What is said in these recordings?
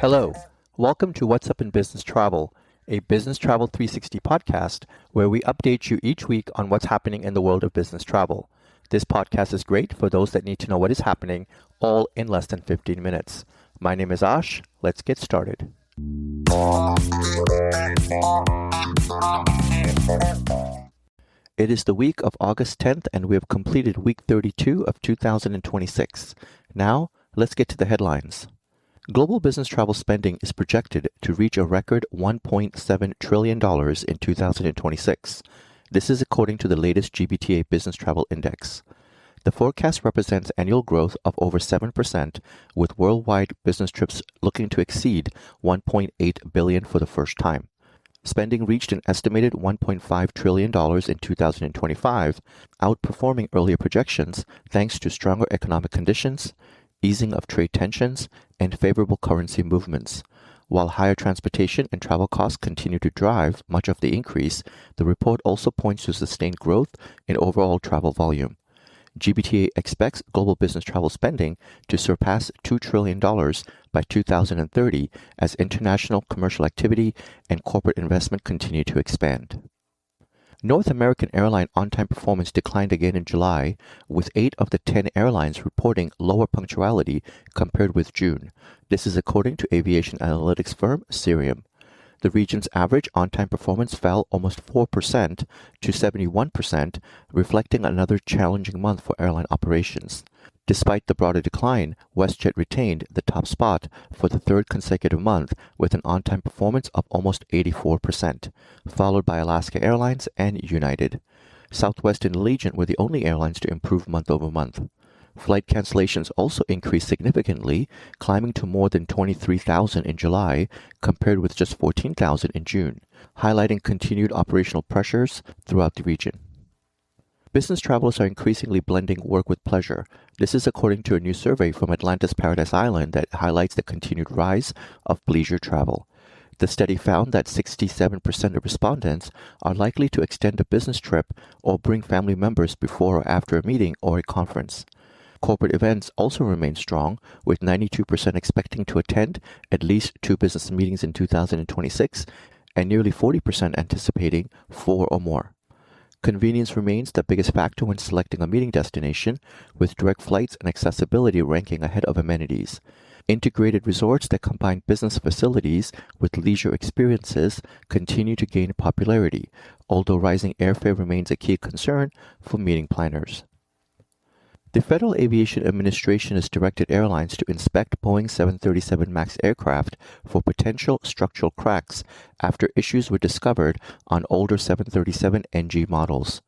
Hello, welcome to What's Up in Business Travel, a Business Travel 360 podcast where we update you each week on what's happening in the world of business travel. This podcast is great for those that need to know what is happening, all in less than 15 minutes. My name is Ash. Let's get started. It is the week of August 10th and we have completed week 32 of 2026. Now, let's get to the headlines. Global business travel spending is projected to reach a record $1.7 trillion in 2026. This is according to the latest GBTA Business Travel Index. The forecast represents annual growth of over 7%, with worldwide business trips looking to exceed 1.8 billion for the first time. Spending reached an estimated $1.5 trillion in 2025, outperforming earlier projections thanks to stronger economic conditions, easing of trade tensions, and favorable currency movements. While higher transportation and travel costs continue to drive much of the increase, the report also points to sustained growth in overall travel volume. GBTA expects global business travel spending to surpass $2 trillion by 2030 as international commercial activity and corporate investment continue to expand. North American airline on-time performance declined again in July, with 8 of the 10 airlines reporting lower punctuality compared with June. This is according to aviation analytics firm Cirium. The region's average on-time performance fell almost 4% to 71%, reflecting another challenging month for airline operations. Despite the broader decline, WestJet retained the top spot for the third consecutive month with an on-time performance of almost 84%, followed by Alaska Airlines and United. Southwest and Allegiant were the only airlines to improve month over month. Flight cancellations also increased significantly, climbing to more than 23,000 in July compared with just 14,000 in June, highlighting continued operational pressures throughout the region. Business travelers are increasingly blending work with pleasure. This is according to a new survey from Atlanta's Paradise Island that highlights the continued rise of Bleisure travel. The study found that 67% of respondents are likely to extend a business trip or bring family members before or after a meeting or a conference. Corporate events also remain strong, with 92% expecting to attend at least 2 business meetings in 2026 and nearly 40% anticipating 4 or more. Convenience remains the biggest factor when selecting a meeting destination, with direct flights and accessibility ranking ahead of amenities. Integrated resorts that combine business facilities with leisure experiences continue to gain popularity, although rising airfare remains a key concern for meeting planners. The Federal Aviation Administration has directed airlines to inspect Boeing 737 MAX aircraft for potential structural cracks after issues were discovered on older 737 NG models.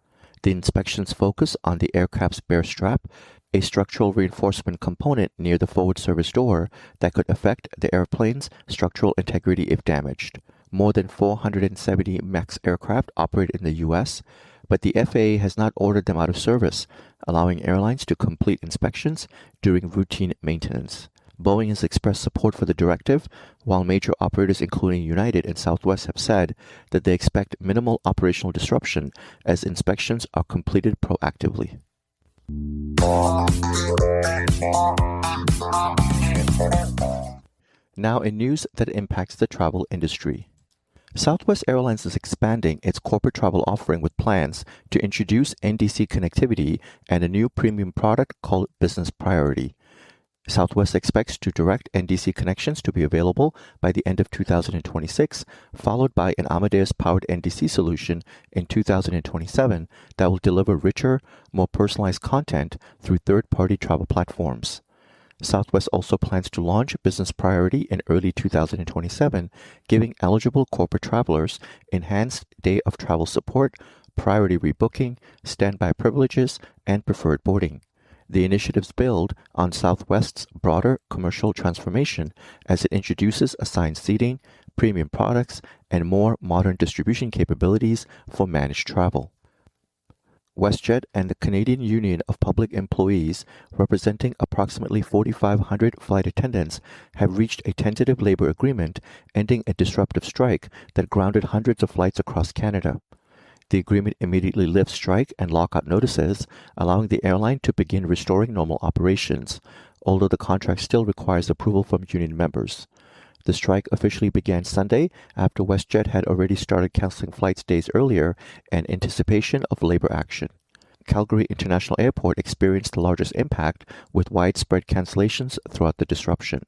The inspections focus on the aircraft's bare strap, a structural reinforcement component near the forward service door that could affect the airplane's structural integrity if damaged. More than 470 MAX aircraft operate in the U.S., but the FAA has not ordered them out of service, allowing airlines to complete inspections during routine maintenance. Boeing has expressed support for the directive, while major operators including United and Southwest have said that they expect minimal operational disruption as inspections are completed proactively. Now in news that impacts the travel industry. Southwest Airlines is expanding its corporate travel offering with plans to introduce NDC connectivity and a new premium product called Business Priority. Southwest expects to direct NDC connections to be available by the end of 2026, followed by an Amadeus-powered NDC solution in 2027 that will deliver richer, more personalized content through third-party travel platforms. Southwest also plans to launch Business Priority in early 2027, giving eligible corporate travelers enhanced day-of-travel support, priority rebooking, standby privileges, and preferred boarding. The initiatives build on Southwest's broader commercial transformation as it introduces assigned seating, premium products, and more modern distribution capabilities for managed travel. WestJet and the Canadian Union of Public Employees, representing approximately 4,500 flight attendants, have reached a tentative labor agreement ending a disruptive strike that grounded hundreds of flights across Canada. The agreement immediately lifts strike and lockout notices, allowing the airline to begin restoring normal operations, although the contract still requires approval from union members. The strike officially began Sunday after WestJet had already started canceling flights days earlier in anticipation of labor action. Calgary International Airport experienced the largest impact, with widespread cancellations throughout the disruption.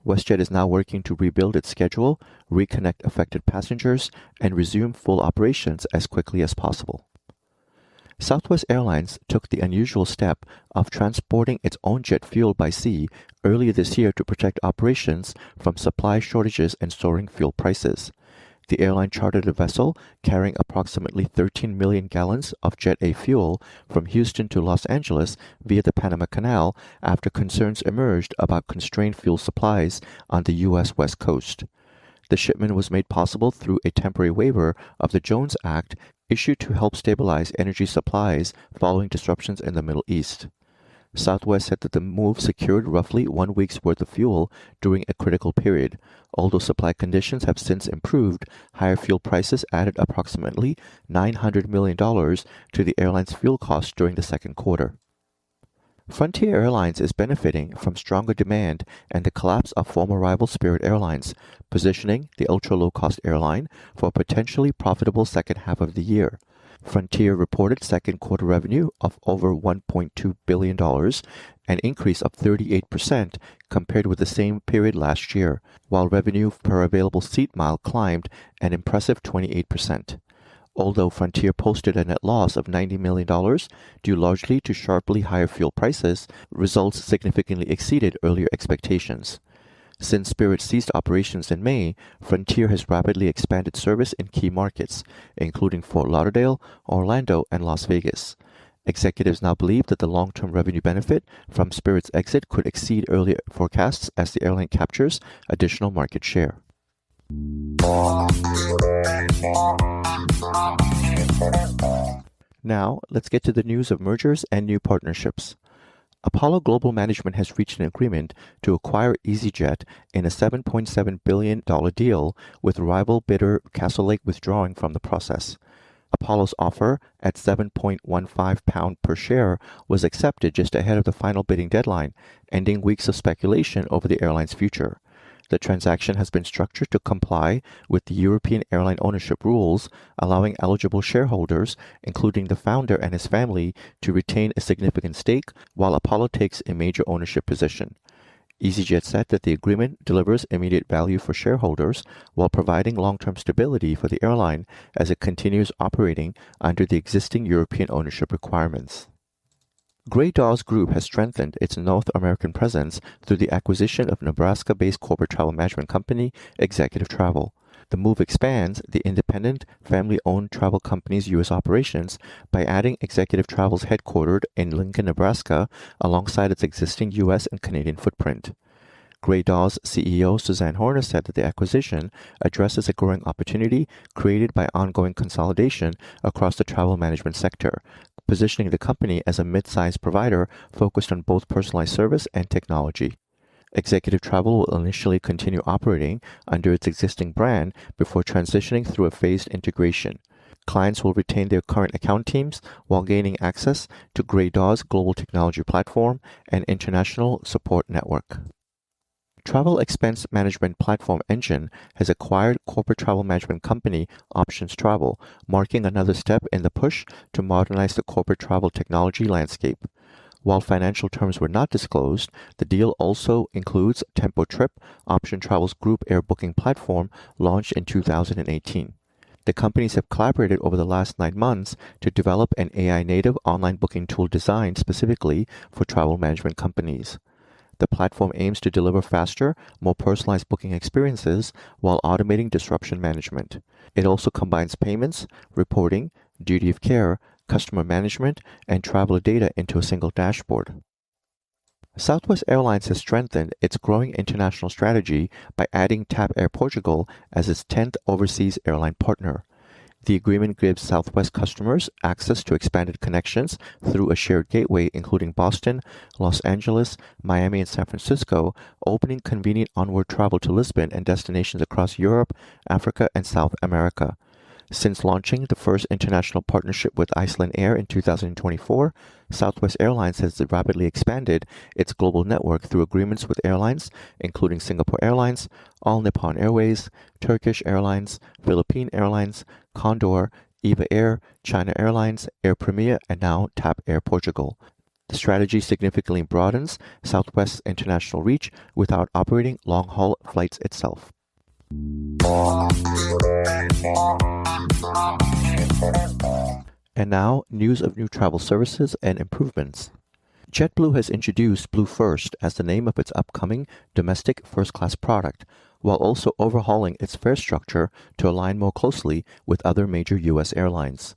WestJet is now working to rebuild its schedule, reconnect affected passengers, and resume full operations as quickly as possible. Southwest Airlines took the unusual step of transporting its own jet fuel by sea earlier this year to protect operations from supply shortages and soaring fuel prices. The airline chartered a vessel carrying approximately 13 million gallons of Jet A fuel from Houston to Los Angeles via the Panama Canal after concerns emerged about constrained fuel supplies on the U.S. West Coast. The shipment was made possible through a temporary waiver of the Jones Act issued to help stabilize energy supplies following disruptions in the Middle East. Southwest said that the move secured roughly 1 week's worth of fuel during a critical period. Although supply conditions have since improved, higher fuel prices added approximately $900 million to the airline's fuel costs during the second quarter. Frontier Airlines is benefiting from stronger demand and the collapse of former rival Spirit Airlines, positioning the ultra-low-cost airline for a potentially profitable second half of the year. Frontier reported second quarter revenue of over $1.2 billion, an increase of 38% compared with the same period last year, while revenue per available seat mile climbed an impressive 28%. Although Frontier posted a net loss of $90 million due largely to sharply higher fuel prices, results significantly exceeded earlier expectations. Since Spirit ceased operations in May, Frontier has rapidly expanded service in key markets, including Fort Lauderdale, Orlando, and Las Vegas. Executives now believe that the long-term revenue benefit from Spirit's exit could exceed earlier forecasts as the airline captures additional market share. Now, let's get to the news of mergers and new partnerships. Apollo Global Management has reached an agreement to acquire EasyJet in a $7.7 billion deal, with rival bidder Castlelake withdrawing from the process. Apollo's offer at £7.15 per share was accepted just ahead of the final bidding deadline, ending weeks of speculation over the airline's future. The transaction has been structured to comply with the European airline ownership rules, allowing eligible shareholders, including the founder and his family, to retain a significant stake while Apollo takes a major ownership position. EasyJet said that the agreement delivers immediate value for shareholders while providing long-term stability for the airline as it continues operating under the existing European ownership requirements. Dawes Group has strengthened its North American presence through the acquisition of Nebraska-based corporate travel management company Executive Travel. The move expands the independent, family-owned travel company's U.S. operations by adding Executive Travel's headquartered in Lincoln, Nebraska, alongside its existing U.S. and Canadian footprint. Dawes CEO Suzanne Horner said that the acquisition addresses a growing opportunity created by ongoing consolidation across the travel management sector, positioning the company as a mid-sized provider focused on both personalized service and technology. Executive Travel will initially continue operating under its existing brand before transitioning through a phased integration. Clients will retain their current account teams while gaining access to Dawes' global technology platform and international support network. Travel expense management platform Engine has acquired corporate travel management company Options Travel, marking another step in the push to modernize the corporate travel technology landscape. While financial terms were not disclosed, the deal also includes Tempo Trip, Option Travel's group air booking platform launched in 2018. The companies have collaborated over the last 9 months to develop an AI-native online booking tool designed specifically for travel management companies. The platform aims to deliver faster, more personalized booking experiences while automating disruption management. It also combines payments, reporting, duty of care, customer management, and traveler data into a single dashboard. Southwest Airlines has strengthened its growing international strategy by adding TAP Air Portugal as its 10th overseas airline partner. The agreement gives Southwest customers access to expanded connections through a shared gateway including Boston, Los Angeles, Miami, and San Francisco, opening convenient onward travel to Lisbon and destinations across Europe, Africa, and South America. Since launching the first international partnership with Iceland Air in 2024, Southwest Airlines has rapidly expanded its global network through agreements with airlines including Singapore Airlines, All Nippon Airways, Turkish Airlines, Philippine Airlines, Condor, EVA Air, China Airlines, Air Premia, and now TAP Air Portugal. The strategy significantly broadens Southwest's international reach without operating long-haul flights itself. And now, news of new travel services and improvements. JetBlue has introduced BlueFirst as the name of its upcoming domestic first-class product, while also overhauling its fare structure to align more closely with other major U.S. airlines.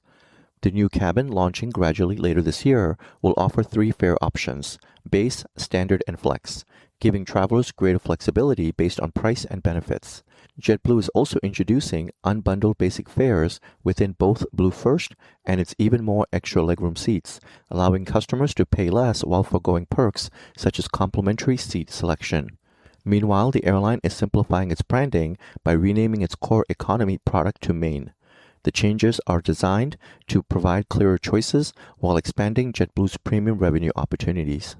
The new cabin, launching gradually later this year, will offer 3 fare options: Base, Standard, and Flex, giving travelers greater flexibility based on price and benefits. JetBlue is also introducing unbundled basic fares within both BlueFirst and its even more extra legroom seats, allowing customers to pay less while foregoing perks such as complimentary seat selection. Meanwhile, the airline is simplifying its branding by renaming its core economy product to Main. The changes are designed to provide clearer choices while expanding JetBlue's premium revenue opportunities.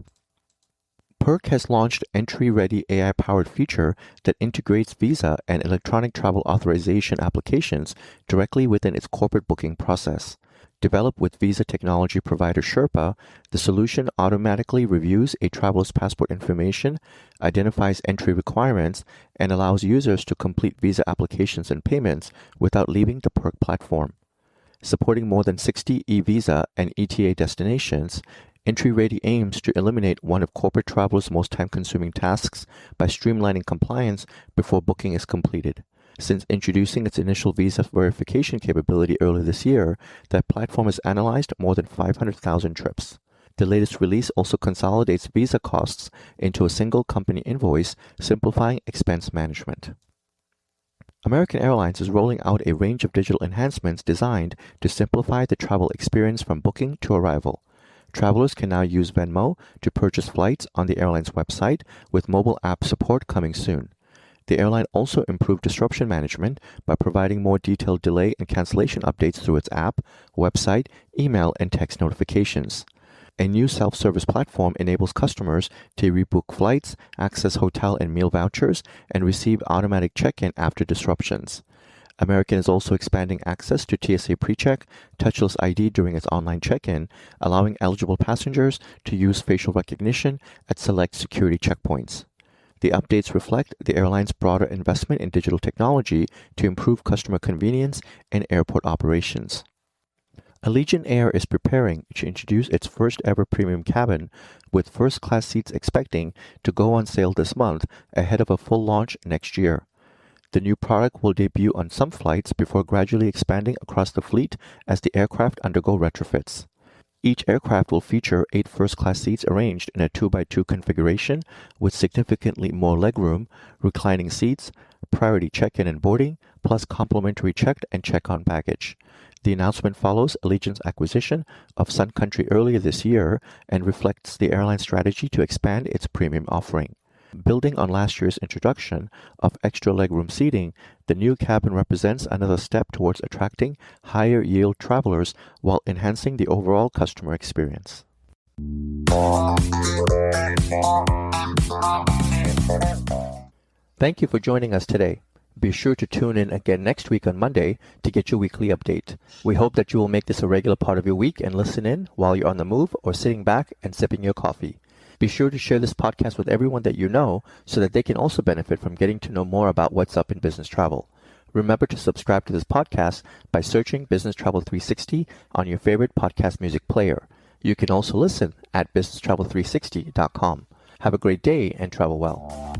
Perk has launched entry-ready AI-powered feature that integrates visa and electronic travel authorization applications directly within its corporate booking process. Developed with visa technology provider Sherpa, the solution automatically reviews a traveler's passport information, identifies entry requirements, and allows users to complete visa applications and payments without leaving the Perk platform. Supporting more than 60 e-visa and ETA destinations, Entry Ready aims to eliminate one of corporate travelers' most time-consuming tasks by streamlining compliance before booking is completed. Since introducing its initial visa verification capability earlier this year, that platform has analyzed more than 500,000 trips. The latest release also consolidates visa costs into a single company invoice, simplifying expense management. American Airlines is rolling out a range of digital enhancements designed to simplify the travel experience from booking to arrival. Travelers can now use Venmo to purchase flights on the airline's website, with mobile app support coming soon. The airline also improved disruption management by providing more detailed delay and cancellation updates through its app, website, email, and text notifications. A new self-service platform enables customers to rebook flights, access hotel and meal vouchers, and receive automatic check-in after disruptions. American is also expanding access to TSA PreCheck, touchless ID during its online check-in, allowing eligible passengers to use facial recognition at select security checkpoints. The updates reflect the airline's broader investment in digital technology to improve customer convenience and airport operations. Allegiant Air is preparing to introduce its first-ever premium cabin, with first-class seats expecting to go on sale this month ahead of a full launch next year. The new product will debut on some flights before gradually expanding across the fleet as the aircraft undergo retrofits. Each aircraft will feature 8 first-class seats arranged in a 2x2 configuration with significantly more legroom, reclining seats, priority check-in and boarding, plus complimentary checked and check-on baggage. The announcement follows Allegiant's acquisition of Sun Country earlier this year and reflects the airline's strategy to expand its premium offering. Building on last year's introduction of extra legroom seating, the new cabin represents another step towards attracting higher-yield travelers while enhancing the overall customer experience. Thank you for joining us today. Be sure to tune in again next week on Monday to get your weekly update. We hope that you will make this a regular part of your week and listen in while you're on the move or sitting back and sipping your coffee. Be sure to share this podcast with everyone that you know so that they can also benefit from getting to know more about what's up in business travel. Remember to subscribe to this podcast by searching Business Travel 360 on your favorite podcast music player. You can also listen at businesstravel360.com. Have a great day and travel well.